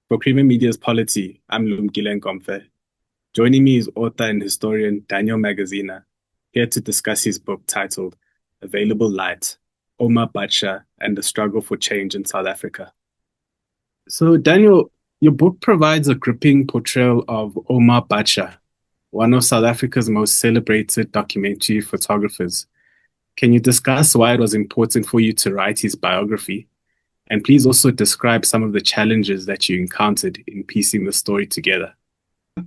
For Creamer Media's Polity, I'm Lumkile Nkomfe. Joining me is author and historian Daniel Magaziner, here to discuss his book titled Available Light, Omar Badsha and the Struggle for Change in South Africa. So, Daniel, your book provides a gripping portrayal of Omar Badsha, one of South Africa's most celebrated documentary photographers. Can you discuss why it was important for you to write his biography? And please also describe some of the challenges that you encountered in piecing the story together.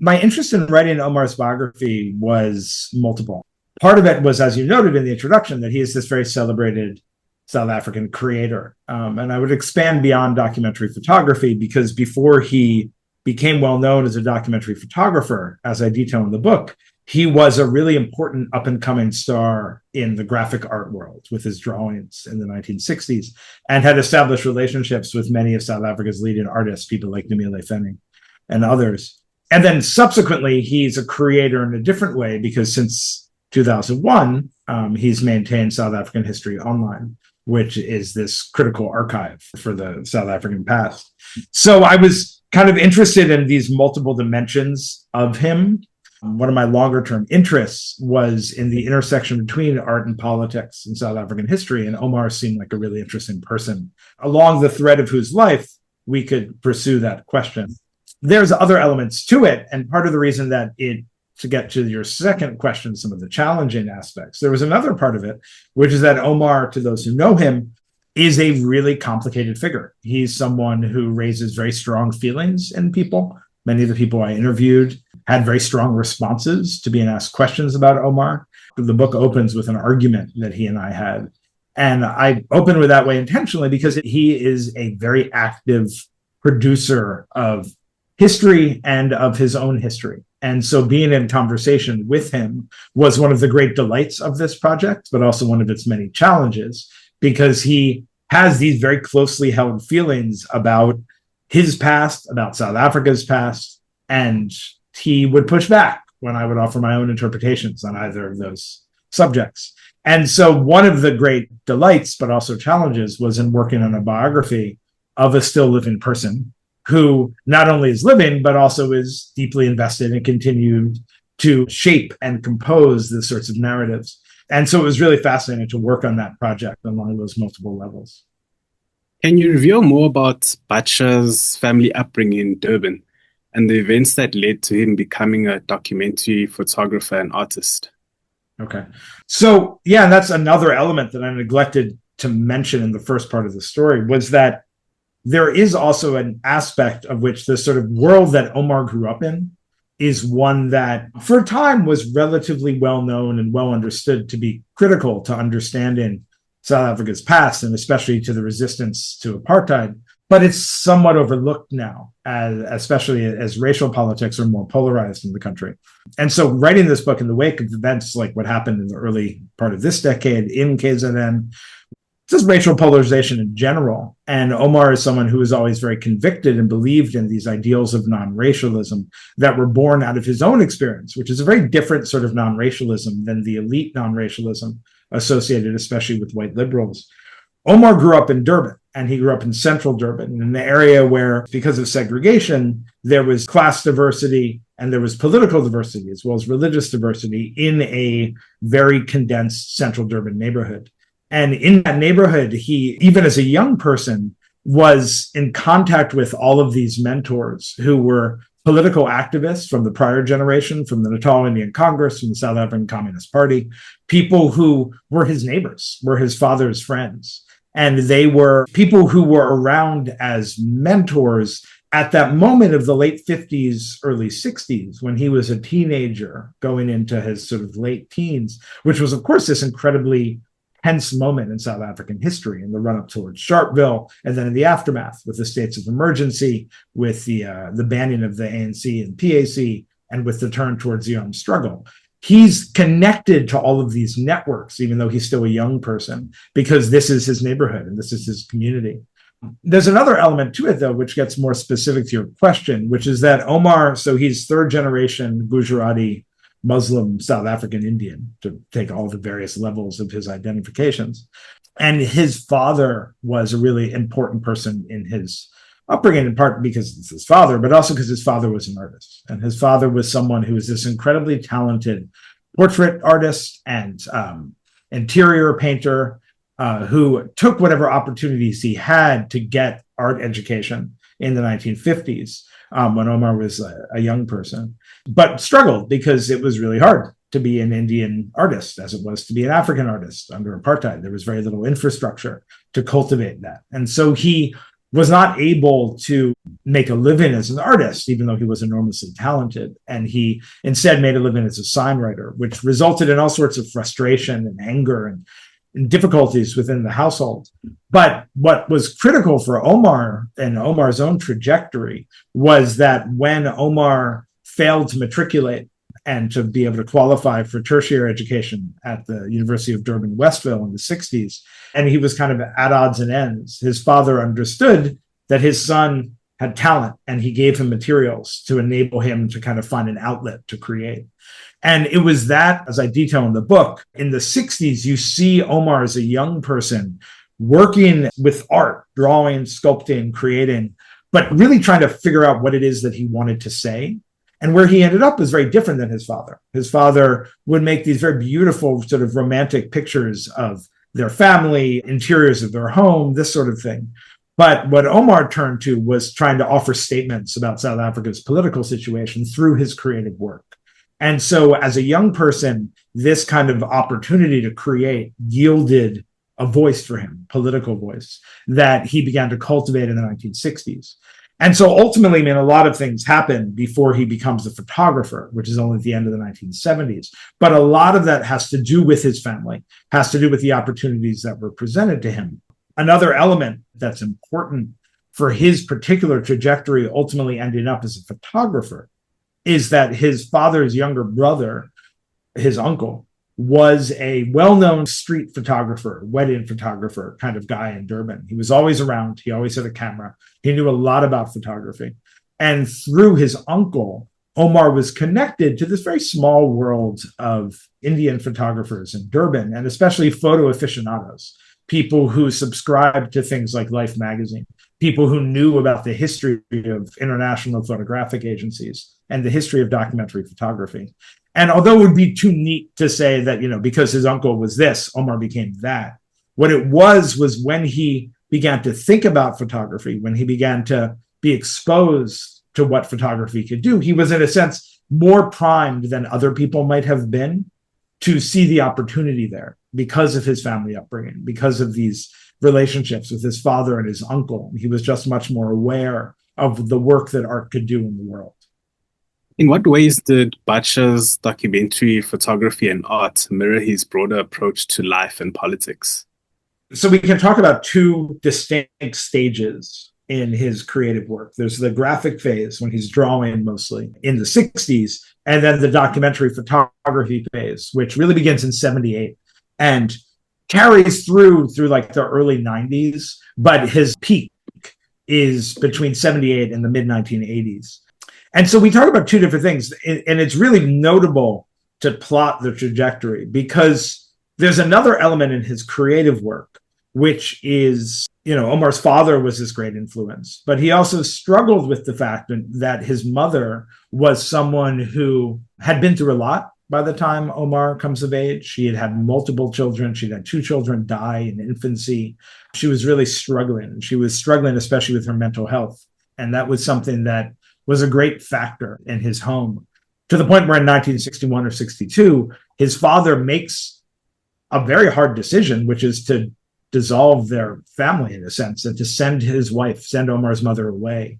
My interest in writing Omar's biography was multiple. Part of it was, as you noted in the introduction, that he is this very celebrated South African creator. And I would expand beyond documentary photography because before he became well known as a documentary photographer, as I detail in the book, he was a really important up-and-coming star in the graphic art world with his drawings in the 1960s and had established relationships with many of South Africa's leading artists, people like Nemile Fenning and others. And then subsequently, he's a creator in a different way because since 2001, he's maintained South African History Online, which is this critical archive for the South African past. So I was kind of interested in these multiple dimensions of him. One of my longer term interests was in the intersection between art and politics in South African history. And Omar seemed like a really interesting person. Along the thread of whose life we could pursue that question. There's other elements to it. And part of the reason that to get to your second question, some of the challenging aspects, there was another part of it, which is that Omar, to those who know him, is a really complicated figure. He's someone who raises very strong feelings in people. Many of the people I interviewed had very strong responses to being asked questions about Omar. The book opens with an argument that he and I had. And I open with that way intentionally because he is a very active producer of history and of his own history. And so being in conversation with him was one of the great delights of this project, but also one of its many challenges, because he has these very closely held feelings about his past, about South Africa's past, and he would push back when I would offer my own interpretations on either of those subjects. And so one of the great delights, but also challenges, was in working on a biography of a still living person who not only is living, but also is deeply invested and continued to shape and compose the sorts of narratives. And so it was really fascinating to work on that project along those multiple levels. Can you reveal more about Badsha's family upbringing in Durban and the events that led to him becoming a documentary photographer and artist? Okay. So, yeah, that's another element that I neglected to mention in the first part of the story, was that there is also an aspect of which the sort of world that Omar grew up in is one that for a time was relatively well known and well understood to be critical to understanding South Africa's past, and especially to the resistance to apartheid. But it's somewhat overlooked now, especially as racial politics are more polarized in the country. And so writing this book in the wake of events like what happened in the early part of this decade in KZN, just racial polarization in general. And Omar is someone who is always very convicted and believed in these ideals of non-racialism that were born out of his own experience, which is a very different sort of non-racialism than the elite non-racialism associated especially with white liberals. Omar grew up in Durban, and he grew up in central Durban, in an area where, because of segregation, there was class diversity and there was political diversity as well as religious diversity in a very condensed central Durban neighborhood. And in that neighborhood, he, even as a young person, was in contact with all of these mentors who were political activists from the prior generation, from the Natal Indian Congress, from the South African Communist Party, people who were his neighbors, were his father's friends. And they were people who were around as mentors at that moment of the late 50s, early 60s, when he was a teenager going into his sort of late teens, which was, of course, this incredibly tense moment in South African history in the run-up towards Sharpeville, and then in the aftermath with the states of emergency, with the banning of the ANC and PAC, and with the turn towards the armed struggle. He's connected to all of these networks, even though he's still a young person, because this is his neighborhood and this is his community. There's another element to it, though, which gets more specific to your question, which is that Omar, so he's third generation Gujarati Muslim South African Indian, to take all the various levels of his identifications. And his father was a really important person in his upbringing, in part because it's his father, but also because his father was an artist. And his father was someone who was this incredibly talented portrait artist and interior painter who took whatever opportunities he had to get art education in the 1950s when Omar was a young person, but struggled because it was really hard to be an Indian artist as it was to be an African artist under apartheid. There was very little infrastructure to cultivate that. And so he was not able to make a living as an artist, even though he was enormously talented. And he instead made a living as a sign writer, which resulted in all sorts of frustration and anger and difficulties within the household. But what was critical for Omar and Omar's own trajectory was that when Omar failed to matriculate and to be able to qualify for tertiary education at the University of Durban Westville in the 60s, and he was kind of at odds and ends, his father understood that his son had talent, and he gave him materials to enable him to kind of find an outlet to create. And it was that, as I detail in the book, in the 60s, you see Omar as a young person working with art, drawing, sculpting, creating, but really trying to figure out what it is that he wanted to say. And where he ended up was very different than his father. His father would make these very beautiful sort of romantic pictures of their family, interiors of their home, this sort of thing. But what Omar turned to was trying to offer statements about South Africa's political situation through his creative work. And so as a young person, this kind of opportunity to create yielded a voice for him, political voice, that he began to cultivate in the 1960s. And so ultimately, I mean, a lot of things happen before he becomes a photographer, which is only at the end of the 1970s. But a lot of that has to do with his family, has to do with the opportunities that were presented to him. Another element that's important for his particular trajectory ultimately ending up as a photographer is that his father's younger brother, his uncle, was a well-known street photographer, wedding photographer kind of guy in Durban. He was always around. He always had a camera. He knew a lot about photography. And through his uncle, Omar was connected to this very small world of Indian photographers in Durban, and especially photo aficionados, people who subscribed to things like Life magazine, people who knew about the history of international photographic agencies and the history of documentary photography. And although it would be too neat to say that, because his uncle was this, Omar became that, what it was when he began to think about photography, when he began to be exposed to what photography could do, he was in a sense more primed than other people might have been to see the opportunity there because of his family upbringing, because of these relationships with his father and his uncle. He was just much more aware of the work that art could do in the world. In what ways did Badsha's documentary photography and art mirror his broader approach to life and politics? So we can talk about two distinct stages in his creative work. There's the graphic phase when he's drawing mostly in the 60s, and then the documentary photography phase, which really begins in 78 and carries through like the early 90s, but his peak is between 78 and the mid 1980s. And so we talk about two different things, and it's really notable to plot the trajectory because there's another element in his creative work, which is, Omar's father was this great influence, but he also struggled with the fact that his mother was someone who had been through a lot by the time Omar comes of age. She had had multiple children. She'd had two children die in infancy. She was really struggling. She was struggling, especially with her mental health. And that was something that was a great factor in his home, to the point where in 1961 or 62, his father makes a very hard decision, which is to dissolve their family in a sense, and to send Omar's mother away.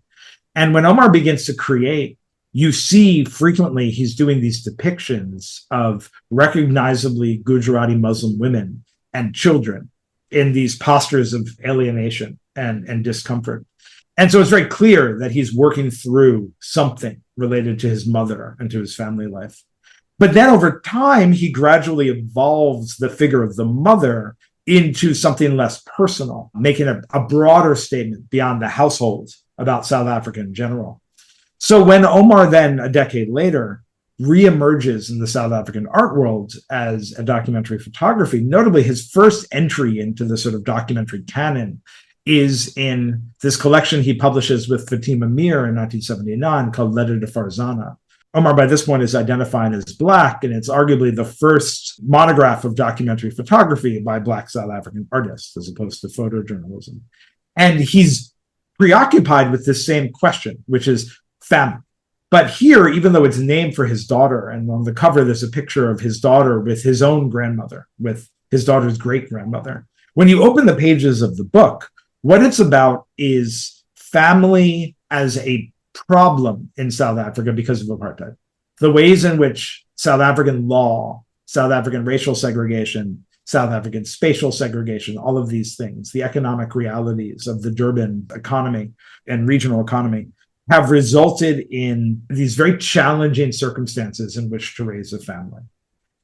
And when Omar begins to create, you see frequently he's doing these depictions of recognizably Gujarati Muslim women and children in these postures of alienation and discomfort. And so it's very clear that he's working through something related to his mother and to his family life. But then over time, he gradually evolves the figure of the mother into something less personal, making a broader statement beyond the household about South Africa in general. So when Omar then, a decade later, reemerges in the South African art world as a documentary photography, notably his first entry into the sort of documentary canon is in this collection he publishes with Fatima Mir in 1979 called Letter to Farzana. Omar, by this point, is identified as Black, and it's arguably the first monograph of documentary photography by Black South African artists, as opposed to photojournalism. And he's preoccupied with this same question, which is family. But here, even though it's named for his daughter, and on the cover there's a picture of his daughter with his own grandmother, with his daughter's great-grandmother, when you open the pages of the book, what it's about is family as a problem in South Africa because of apartheid. The ways in which South African law, South African racial segregation, South African spatial segregation, all of these things, the economic realities of the Durban economy and regional economy have resulted in these very challenging circumstances in which to raise a family.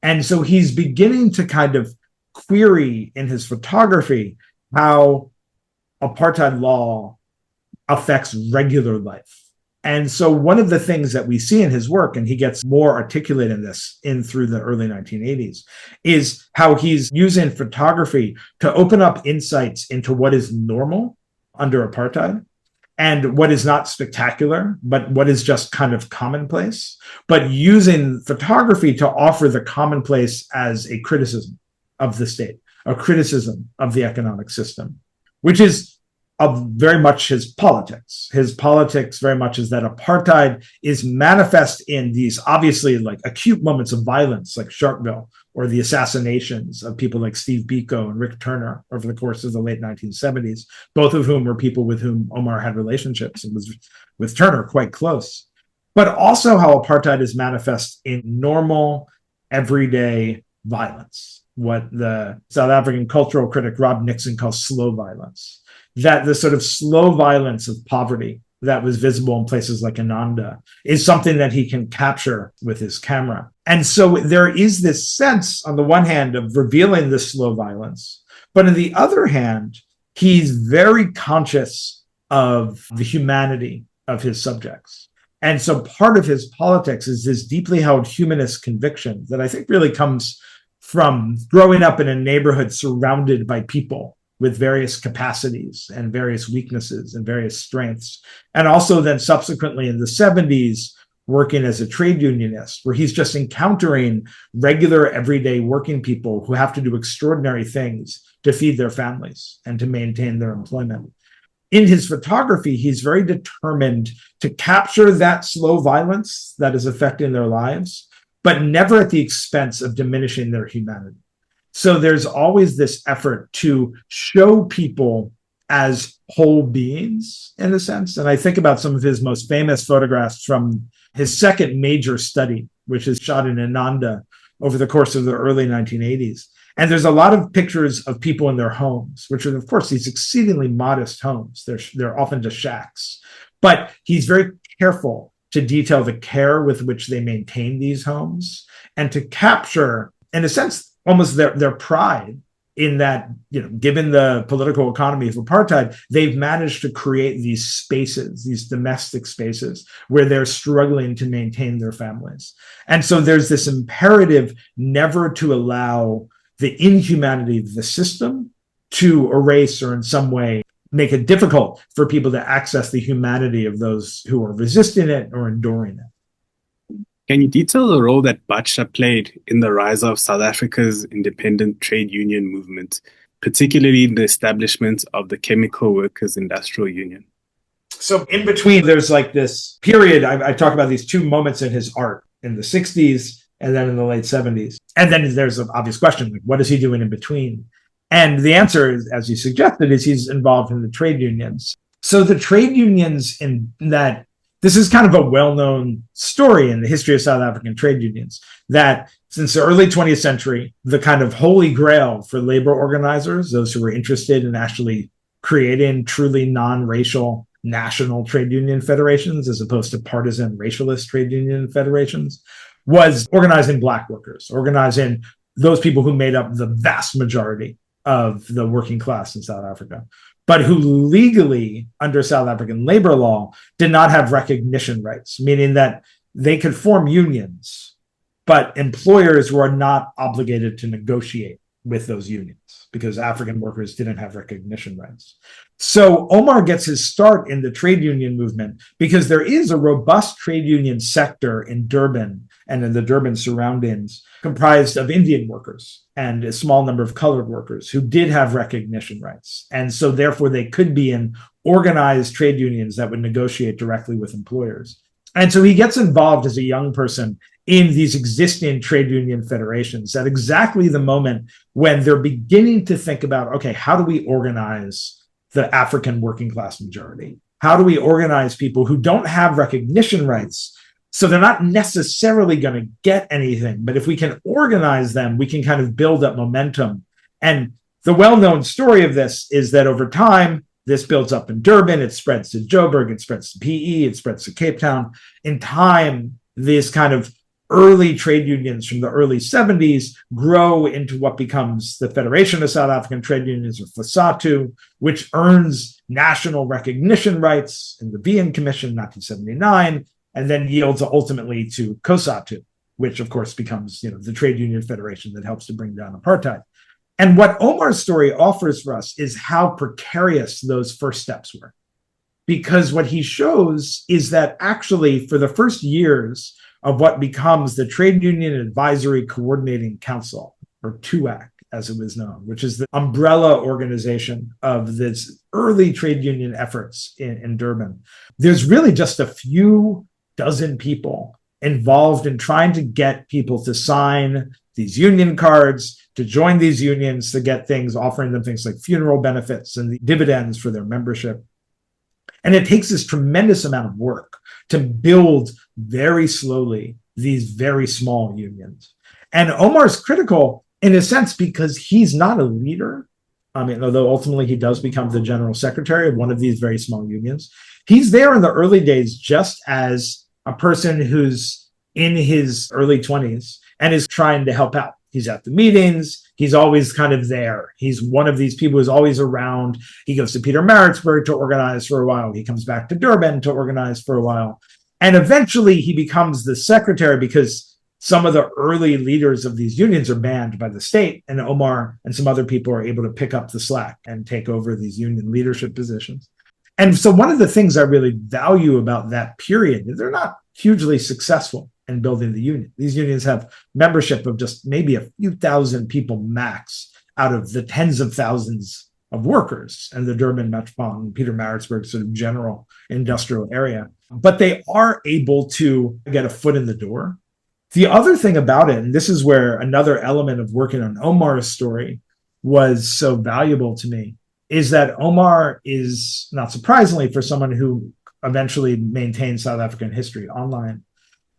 And so he's beginning to kind of query in his photography how apartheid law affects regular life. And so one of the things that we see in his work, and he gets more articulate in this through the early 1980s, is how he's using photography to open up insights into what is normal under apartheid and what is not spectacular, but what is just kind of commonplace, but using photography to offer the commonplace as a criticism of the state, a criticism of the economic system, which is very much his politics. His politics very much is that apartheid is manifest in these obviously like acute moments of violence, like Sharpeville, or the assassinations of people like Steve Biko and Rick Turner over the course of the late 1970s, both of whom were people with whom Omar had relationships and was with Turner quite close. But also how apartheid is manifest in normal, everyday violence, what the South African cultural critic Rob Nixon calls slow violence. That the sort of slow violence of poverty that was visible in places like Ananda is something that he can capture with his camera. And so there is this sense, on the one hand, of revealing this slow violence, but on the other hand, he's very conscious of the humanity of his subjects. And so part of his politics is this deeply held humanist conviction that I think really comes from growing up in a neighborhood surrounded by people with various capacities and various weaknesses and various strengths. And also then subsequently in the 70s, working as a trade unionist, where he's just encountering regular everyday working people who have to do extraordinary things to feed their families and to maintain their employment. In his photography, he's very determined to capture that slow violence that is affecting their lives, but never at the expense of diminishing their humanity. So there's always this effort to show people as whole beings, in a sense. And I think about some of his most famous photographs from his second major study, which is shot in Ananda over the course of the early 1980s. And there's a lot of pictures of people in their homes, which are, of course, these exceedingly modest homes. They're often just shacks. But he's very careful to detail the care with which they maintain these homes and to capture, in a sense, almost their pride in that, given the political economy of apartheid, they've managed to create these spaces, these domestic spaces where they're struggling to maintain their families. And so there's this imperative never to allow the inhumanity of the system to erase or in some way make it difficult for people to access the humanity of those who are resisting it or enduring it. Can you detail the role that Badsha played in the rise of South Africa's independent trade union movement, particularly in the establishment of the Chemical Workers Industrial Union? So in between, there's like this period, I talk about these two moments in his art in the 60s and then in the late 70s. And then there's an obvious question, like, what is he doing in between? And the answer, is, as you suggested, is he's involved in the trade unions. So the trade unions in that, this is kind of a well-known story in the history of South African trade unions, that since the early 20th century, the kind of holy grail for labor organizers, those who were interested in actually creating truly non-racial national trade union federations, as opposed to partisan racialist trade union federations, was organizing Black workers, organizing those people who made up the vast majority of the working class in South Africa, but who legally, under South African labor law, did not have recognition rights, meaning that they could form unions, but employers were not obligated to negotiate with those unions because African workers didn't have recognition rights. So Omar gets his start in the trade union movement because there is a robust trade union sector in Durban and in the Durban surroundings comprised of Indian workers and a small number of colored workers who did have recognition rights. And so therefore they could be in organized trade unions that would negotiate directly with employers. And so he gets involved as a young person in these existing trade union federations at exactly the moment when they're beginning to think about, okay, how do we organize the African working class majority? How do we organize people who don't have recognition rights? So they're not necessarily going to get anything, but if we can organize them, we can kind of build up momentum. And the well-known story of this is that over time, this builds up in Durban, it spreads to Joburg, it spreads to PE, it spreads to Cape Town. In time, these kind of early trade unions from the early 70s grow into what becomes the Federation of South African Trade Unions, or FOSATU, which earns national recognition rights in the Wien Commission in 1979, and then yields ultimately to COSATU, which of course becomes, the trade union federation that helps to bring down apartheid. And what Omar's story offers for us is how precarious those first steps were. Because what he shows is that actually for the first years of what becomes the Trade Union Advisory Coordinating Council, or TUAC, as it was known, which is the umbrella organization of this early trade union efforts in Durban, there's really just a few dozen people involved in trying to get people to sign these union cards, to join these unions, to get things, offering them things like funeral benefits and the dividends for their membership. And it takes this tremendous amount of work to build very slowly these very small unions. And Omar's critical in a sense because he's not a leader. I mean, although ultimately he does become the general secretary of one of these very small unions, he's there in the early days just as a person who's in his early 20s and is trying to help out. He's at the meetings. He's always kind of there. He's one of these people who's always around. He goes to Pietermaritzburg to organize for a while. He comes back to Durban to organize for a while. And eventually he becomes the secretary because some of the early leaders of these unions are banned by the state, and Omar and some other people are able to pick up the slack and take over these union leadership positions. And so one of the things I really value about that period is they're not hugely successful in building the union. These unions have membership of just maybe a few thousand people max out of the tens of thousands of workers in the Durban metropolitan, Pietermaritzburg sort of general industrial area. But they are able to get a foot in the door. The other thing about it, and this is where another element of working on Omar's story was so valuable to me, is that Omar is, not surprisingly for someone who eventually maintained South African history online,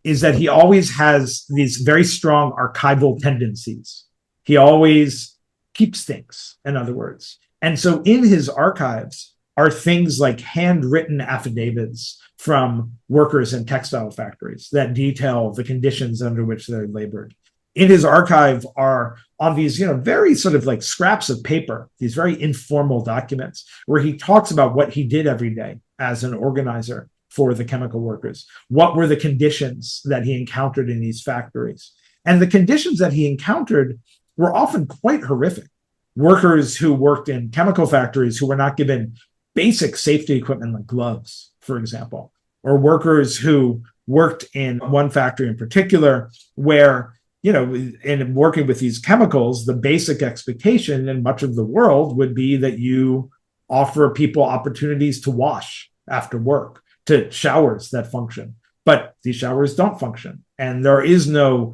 is that he always has these very strong archival tendencies. He always keeps things, in other words. And so in his archives are things like handwritten affidavits from workers in textile factories that detail the conditions under which they're labored. In his archive are on these, very sort of like scraps of paper, these very informal documents where he talks about what he did every day as an organizer for the chemical workers. What were the conditions that he encountered in these factories? And the conditions that he encountered were often quite horrific. Workers who worked in chemical factories who were not given basic safety equipment like gloves, for example, or workers who worked in one factory in particular where, in working with these chemicals, the basic expectation in much of the world would be that you offer people opportunities to wash after work, to showers that function. But these showers don't function. And there is no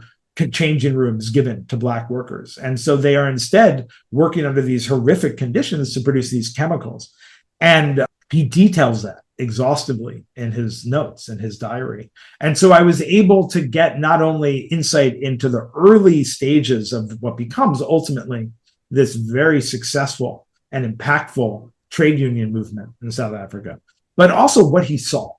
changing rooms given to Black workers. And so they are instead working under these horrific conditions to produce these chemicals. And he details that exhaustively in his notes and his diary. And so I was able to get not only insight into the early stages of what becomes ultimately this very successful and impactful trade union movement in South Africa, but also what he saw.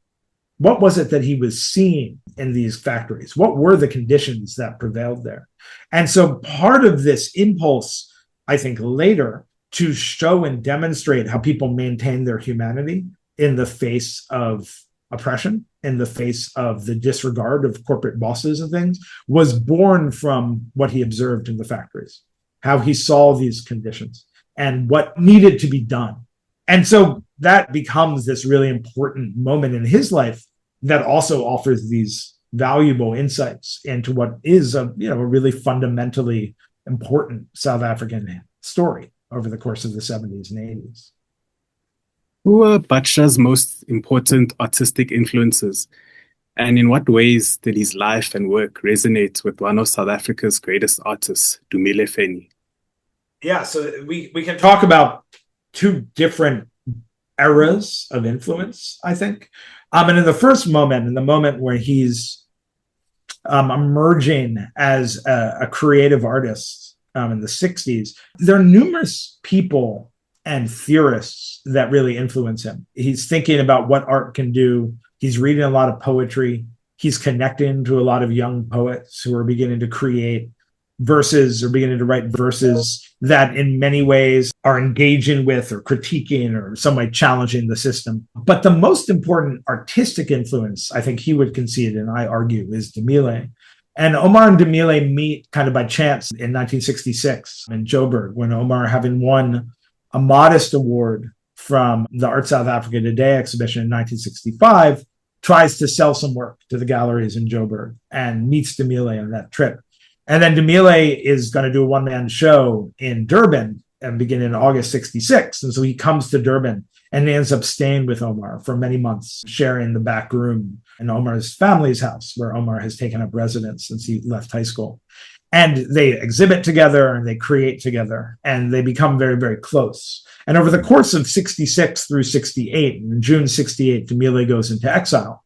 What was it that he was seeing in these factories? What were the conditions that prevailed there? And so part of this impulse, I think later, to show and demonstrate how people maintain their humanity in the face of oppression, in the face of the disregard of corporate bosses and things, was born from what he observed in the factories, how he saw these conditions and what needed to be done And so that becomes this really important moment in his life that also offers these valuable insights into what is a really fundamentally important South African story over the course of the 70s and 80s. Who were Badsha's most important artistic influences, and in what ways did his life and work resonate with one of South Africa's greatest artists, Dumile Feni? Yeah, so we can talk about two different eras of influence, I think. And in the first moment, in the moment where he's emerging as a creative artist in the 60s, there are numerous people and theorists that really influence him. He's thinking about what art can do. He's reading a lot of poetry. He's connecting to a lot of young poets who are beginning to create verses or beginning to write verses that in many ways are engaging with or critiquing or some way challenging the system. But the most important artistic influence, I think he would concede, and I argue, is Dumile. And Omar and Dumile meet kind of by chance in 1966 in Joburg, when Omar, having won a modest award from the Art South Africa Today exhibition in 1965, tries to sell some work to the galleries in Joburg and meets Dumile on that trip. And then Dumile is going to do a one-man show in Durban and begin in August 66. And so he comes to Durban and ends up staying with Omar for many months, sharing the back room in Omar's family's house, where Omar has taken up residence since he left high school. And they exhibit together and they create together and they become very, very close. And over the course of 66 through 68, in June 68, Dumile goes into exile.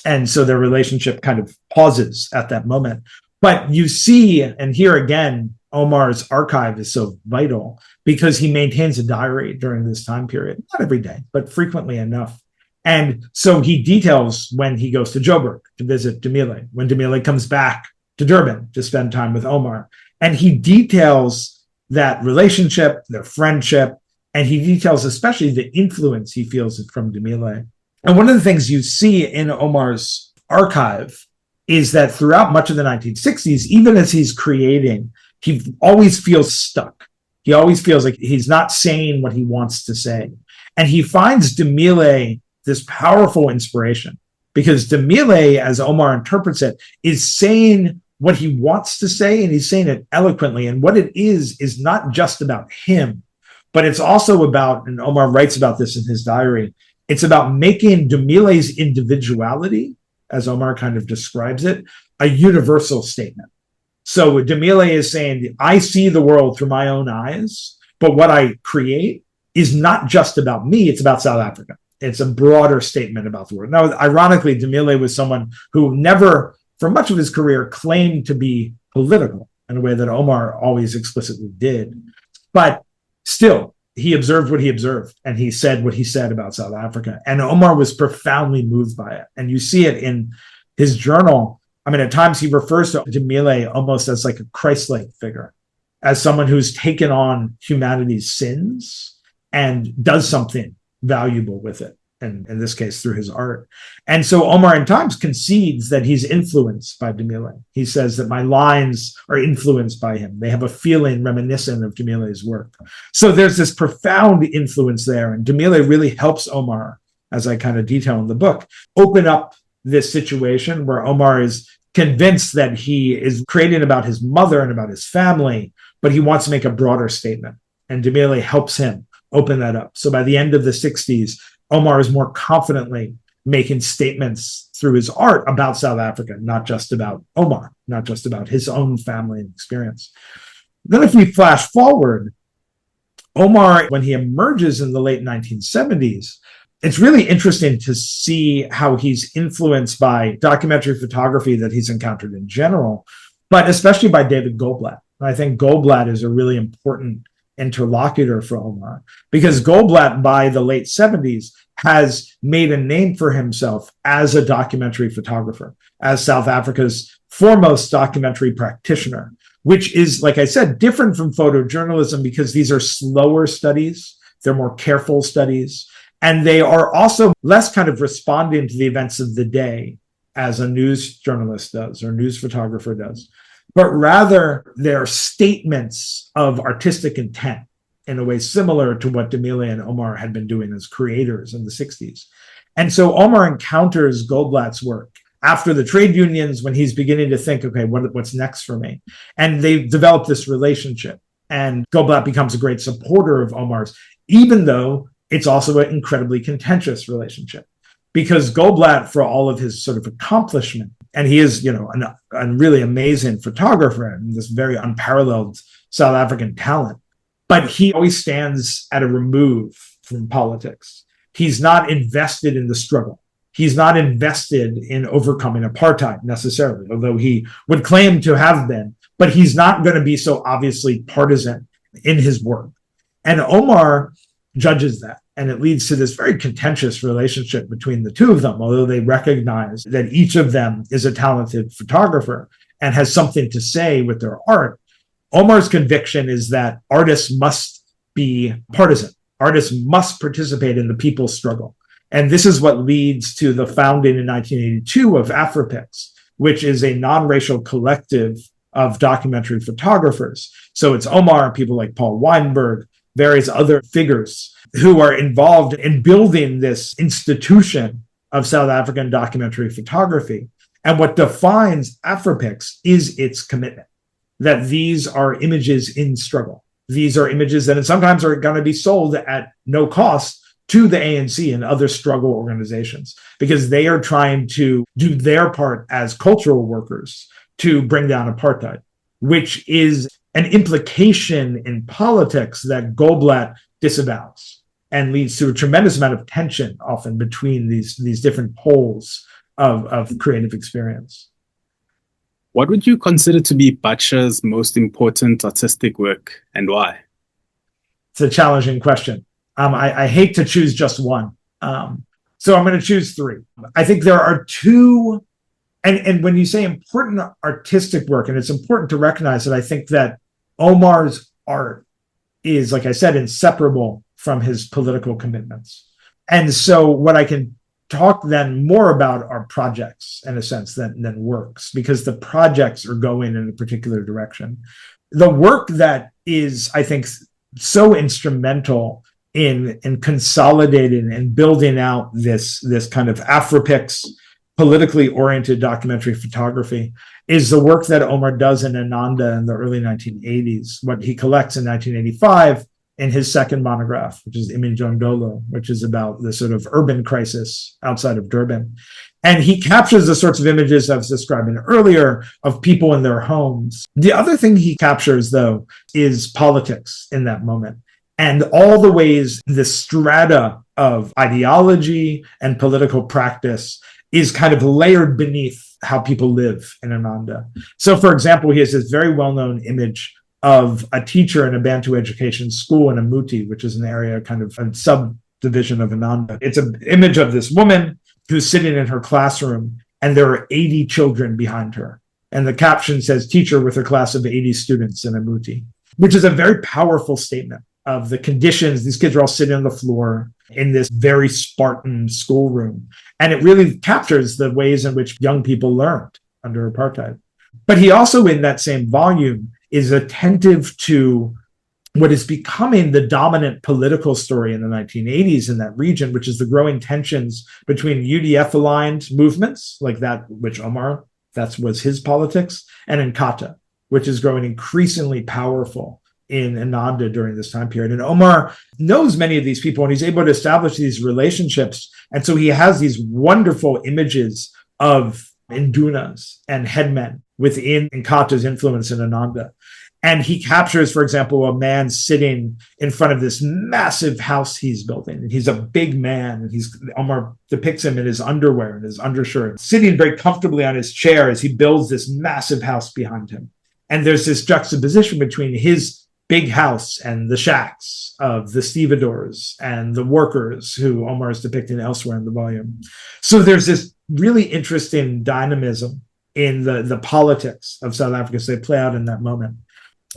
And so their relationship kind of pauses at that moment. But you see, and here again, Omar's archive is so vital because he maintains a diary during this time period, not every day, but frequently enough. And so he details when he goes to Joburg to visit Dumile, when Dumile comes back to Durban to spend time with Omar. And he details that relationship, their friendship, and he details especially the influence he feels from Dumile. And one of the things you see in Omar's archive is that throughout much of the 1960s, even as he's creating, he always feels stuck. He always feels like he's not saying what he wants to say. And he finds Dumile this powerful inspiration because Dumile, as Omar interprets it, is saying what he wants to say, and he's saying it eloquently. And what it is not just about him, but it's also about, and Omar writes about this in his diary, it's about making Dumile's individuality, as Omar kind of describes it, a universal statement. So Dumile is saying, I see the world through my own eyes, but what I create is not just about me, it's about South Africa. It's a broader statement about the world. Now, ironically, Dumile was someone who never, for much of his career, claimed to be political in a way that Omar always explicitly did. But still, he observed what he observed, and he said what he said about South Africa. And Omar was profoundly moved by it. And you see it in his journal. I mean, at times he refers to Dumile almost as like a Christ-like figure, as someone who's taken on humanity's sins and does something valuable with it, and in this case, through his art. And so Omar in times concedes that he's influenced by Dumile. He says that my lines are influenced by him. They have a feeling reminiscent of Dumile's work. So there's this profound influence there, and Dumile really helps Omar, as I kind of detail in the book, open up this situation where Omar is convinced that he is creating about his mother and about his family, but he wants to make a broader statement. And Dumile helps him open that up. So by the end of the 60s, Omar is more confidently making statements through his art about South Africa, not just about Omar, not just about his own family and experience. Then if we flash forward, Omar, when he emerges in the late 1970s, it's really interesting to see how he's influenced by documentary photography that he's encountered in general, but especially by David Goldblatt. And I think Goldblatt is a really important interlocutor for Omar, because Goldblatt by the late 70s has made a name for himself as a documentary photographer, as South Africa's foremost documentary practitioner, which is, like I said, different from photojournalism because these are slower studies, they're more careful studies, and they are also less kind of responding to the events of the day as a news journalist does or news photographer does, but rather they're statements of artistic intent. in a way similar to what D'Amelio and Omar had been doing as creators in the 60s. And so Omar encounters Goldblatt's work after the trade unions, when he's beginning to think, okay, what's next for me? And they've developed this relationship. And Goldblatt becomes a great supporter of Omar's, even though it's also an incredibly contentious relationship. Because Goldblatt, for all of his sort of accomplishment, and he is, a really amazing photographer and this very unparalleled South African talent, but he always stands at a remove from politics. He's not invested in the struggle. He's not invested in overcoming apartheid necessarily, although he would claim to have been, but he's not going to be so obviously partisan in his work. And Omar judges that. And it leads to this very contentious relationship between the two of them, although they recognize that each of them is a talented photographer and has something to say with their art. Omar's conviction is that artists must be partisan. Artists must participate in the people's struggle. And this is what leads to the founding in 1982 of Afropix, which is a non-racial collective of documentary photographers. So it's Omar, people like Paul Weinberg, various other figures who are involved in building this institution of South African documentary photography. And what defines Afropix is its commitment, that these are images in struggle. These are images that sometimes are going to be sold at no cost to the ANC and other struggle organizations, because they are trying to do their part as cultural workers to bring down apartheid, which is an implication in politics that Goldblatt disavows and leads to a tremendous amount of tension often between these different poles of creative experience. What would you consider to be Badsha's most important artistic work, and why? It's a challenging question. I hate to choose just one. So I'm going to choose three. I think there are two, and when you say important artistic work, and it's important to recognize that I think that Omar's art is, like I said, inseparable from his political commitments. And so what I can talk then more about are projects, in a sense, than works, because the projects are going in a particular direction. The work that is, I think, so instrumental in consolidating and building out this kind of Afropix politically oriented documentary photography is the work that Omar does in Ananda in the early 1980s, what he collects in 1985 in his second monograph, which is Imijondolo, which is about the sort of urban crisis outside of Durban. And he captures the sorts of images I was describing earlier of people in their homes. The other thing he captures, though, is politics in that moment, and all the ways the strata of ideology and political practice is kind of layered beneath how people live in Ananda. So, for example, he has this very well-known image of a teacher in a Bantu education school in Amuti, which is an area, kind of a subdivision of Ananda. It's an image of this woman who's sitting in her classroom, and there are 80 children behind her. And the caption says, "Teacher with a class of 80 students in Amuti," which is a very powerful statement of the conditions. These kids are all sitting on the floor in this very Spartan schoolroom. And it really captures the ways in which young people learned under apartheid. But he also, in that same volume, is attentive to what is becoming the dominant political story in the 1980s in that region, which is the growing tensions between UDF-aligned movements, like that which Omar, that was his politics, and Inkatha, which is growing increasingly powerful in Ananda during this time period. And Omar knows many of these people, and he's able to establish these relationships. And so he has these wonderful images of indunas and headmen within Inkatha's influence in Ananda. And he captures, for example, a man sitting in front of this massive house he's building. And he's a big man, and Omar depicts him in his underwear and his undershirt, sitting very comfortably on his chair as he builds this massive house behind him. And there's this juxtaposition between his big house and the shacks of the stevedores and the workers who Omar is depicting elsewhere in the volume. So there's this really interesting dynamism in the politics of South Africa as they play out in that moment.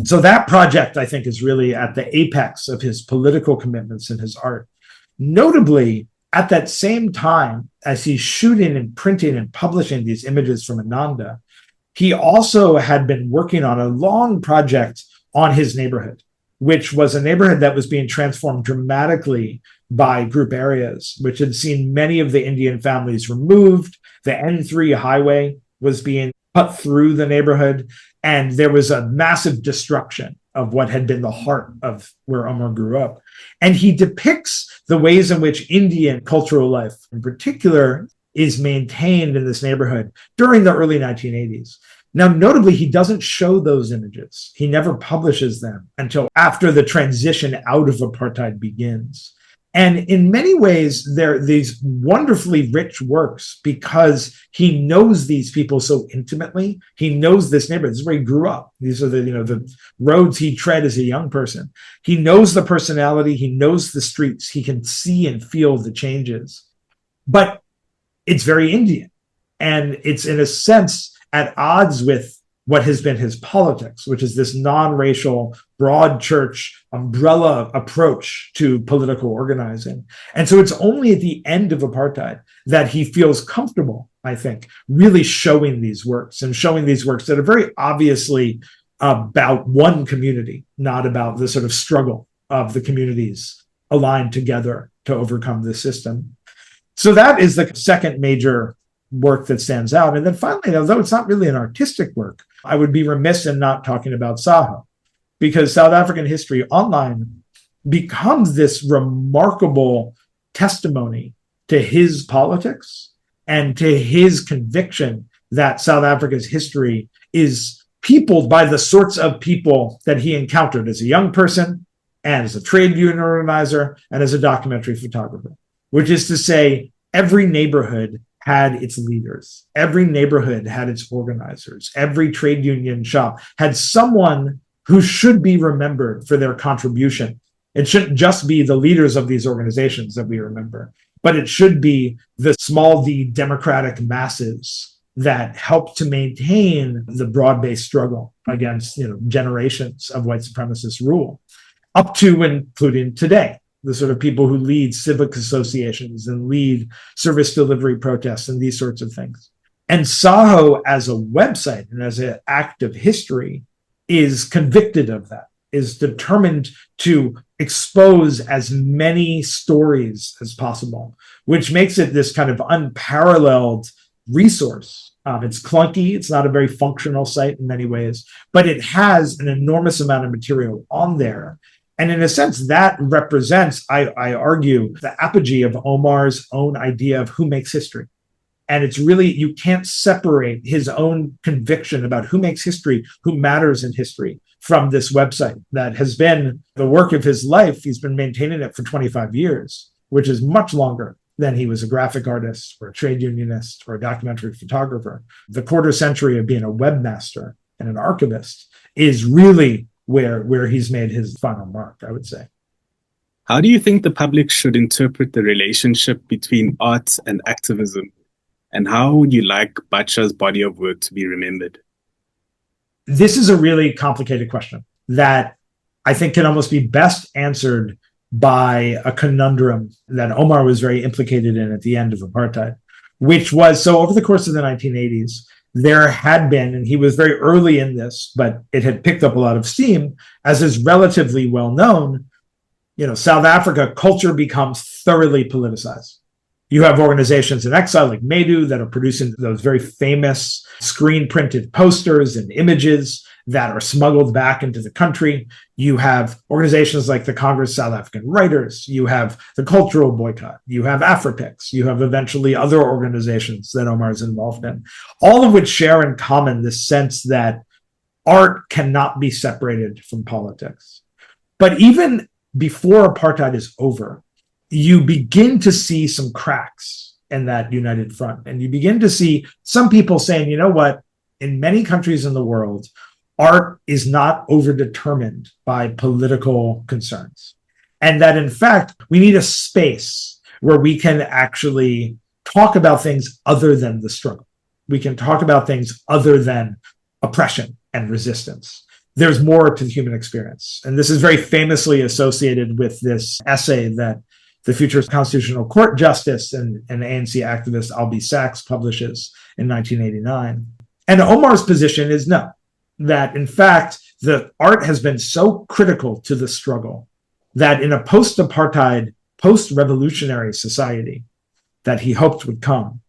So that project, I think, is really at the apex of his political commitments in his art. Notably, at that same time as he's shooting and printing and publishing these images from Ananda, he also had been working on a long project on his neighborhood. which was a neighborhood that was being transformed dramatically by group areas, which had seen many of the Indian families removed. The N3 highway was being cut through the neighborhood, and there was a massive destruction of what had been the heart of where Omar grew up. And he depicts the ways in which Indian cultural life, in particular, is maintained in this neighborhood during the early 1980s. Now, notably, he doesn't show those images. He never publishes them until after the transition out of apartheid begins. And in many ways, they're these wonderfully rich works because he knows these people so intimately. He knows this neighborhood. This is where he grew up. These are the roads he tread as a young person. He knows the personality. He knows the streets. He can see and feel the changes. But it's very Indian. And it's, in a sense, at odds with what has been his politics, which is this non-racial, broad church umbrella approach to political organizing. And so it's only at the end of apartheid that he feels comfortable, I think, really showing these works that are very obviously about one community, not about the sort of struggle of the communities aligned together to overcome the system. So that is the second major work that stands out. And then finally, although it's not really an artistic work, I would be remiss in not talking about Saho, because South African History Online becomes this remarkable testimony to his politics and to his conviction that South Africa's history is peopled by the sorts of people that he encountered as a young person and as a trade union organizer and as a documentary photographer, which is to say, every neighborhood had its leaders. Every neighborhood had its organizers. Every trade union shop had someone who should be remembered for their contribution. It shouldn't just be the leaders of these organizations that we remember, but it should be the small d democratic masses that helped to maintain the broad-based struggle against generations of white supremacist rule, up to including today. The sort of people who lead civic associations and lead service delivery protests and these sorts of things. And Saho, as a website and as an act of history, is convicted of that, is determined to expose as many stories as possible, which makes it this kind of unparalleled resource. It's clunky. It's not a very functional site in many ways, but it has an enormous amount of material on there. And in a sense, that represents, I argue, the apogee of Omar's own idea of who makes history. And it's really, you can't separate his own conviction about who makes history, who matters in history, from this website that has been the work of his life. He's been maintaining it for 25 years, which is much longer than he was a graphic artist or a trade unionist or a documentary photographer. The quarter century of being a webmaster and an archivist is really where he's made his final mark, I would say. How do you think the public should interpret the relationship between art and activism? And how would you like Badsha's body of work to be remembered? This is a really complicated question that I think can almost be best answered by a conundrum that Omar was very implicated in at the end of apartheid, which was, so over the course of the 1980s, there had been, and he was very early in this, but it had picked up a lot of steam, as is relatively well known, South Africa culture becomes thoroughly politicized. You have organizations in exile like Medu that are producing those very famous screen printed posters and images that are smuggled back into the country. You have organizations like the Congress of South African Writers. You have the Cultural Boycott. You have Afripix. You have eventually other organizations that Omar is involved in, all of which share in common this sense that art cannot be separated from politics. But even before apartheid is over, you begin to see some cracks in that united front. And you begin to see some people saying, you know what, in many countries in the world, art is not overdetermined by political concerns. And that, in fact, we need a space where we can actually talk about things other than the struggle. We can talk about things other than oppression and resistance. There's more to the human experience. And this is very famously associated with this essay that the future Constitutional Court Justice and ANC activist Albie Sachs publishes in 1989. And Omar's position is no, that in fact, the art has been so critical to the struggle that in a post-apartheid, post-revolutionary society that he hoped would come,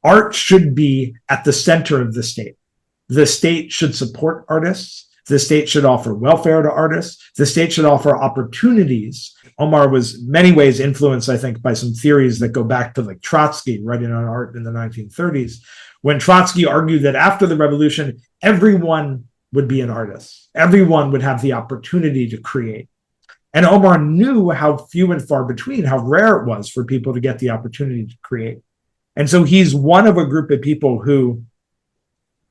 art should be at the center of the state. The state should support artists. The state should offer welfare to artists. The state should offer opportunities. Omar was in many ways influenced, I think, by some theories that go back to like Trotsky writing on art in the 1930s, when Trotsky argued that after the revolution, everyone would be an artist. Everyone would have the opportunity to create. And Omar knew how few and far between, how rare it was for people to get the opportunity to create. And so he's one of a group of people who,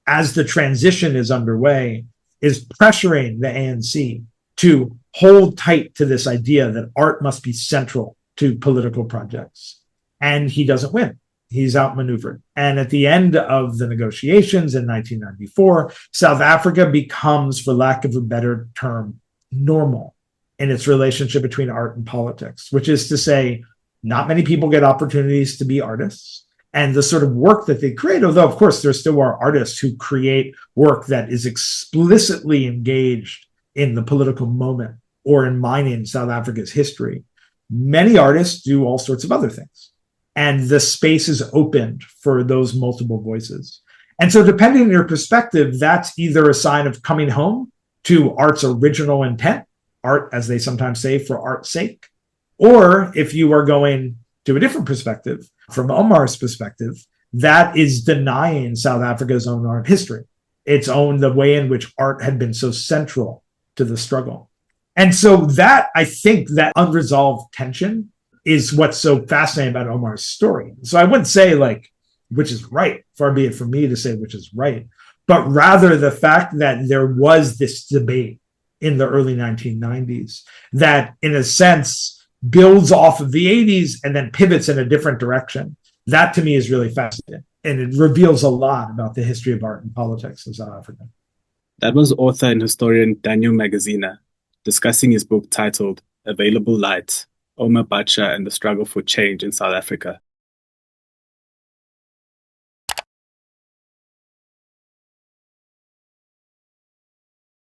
as the transition is underway, is pressuring the ANC to hold tight to this idea that art must be central to political projects. And he doesn't win. He's outmaneuvered. And at the end of the negotiations in 1994, South Africa becomes, for lack of a better term, normal in its relationship between art and politics, which is to say, not many people get opportunities to be artists. And the sort of work that they create, although, of course, there still are artists who create work that is explicitly engaged in the political moment or in mining South Africa's history, many artists do all sorts of other things. And the space is opened for those multiple voices. And so depending on your perspective, that's either a sign of coming home to art's original intent, art, as they sometimes say, for art's sake. Or if you are going to a different perspective, from Omar's perspective, that is denying South Africa's own art history, the way in which art had been so central to the struggle. And so that, I think, that unresolved tension is what's so fascinating about Omar's story. So I wouldn't say like, which is right, far be it from me to say which is right, but rather the fact that there was this debate in the early 1990s that, in a sense, builds off of the 80s and then pivots in a different direction. That to me is really fascinating. And it reveals a lot about the history of art and politics in South Africa. That was author and historian Daniel Magaziner discussing his book titled Available Light, Omar Badsha and the Struggle for Change in South Africa.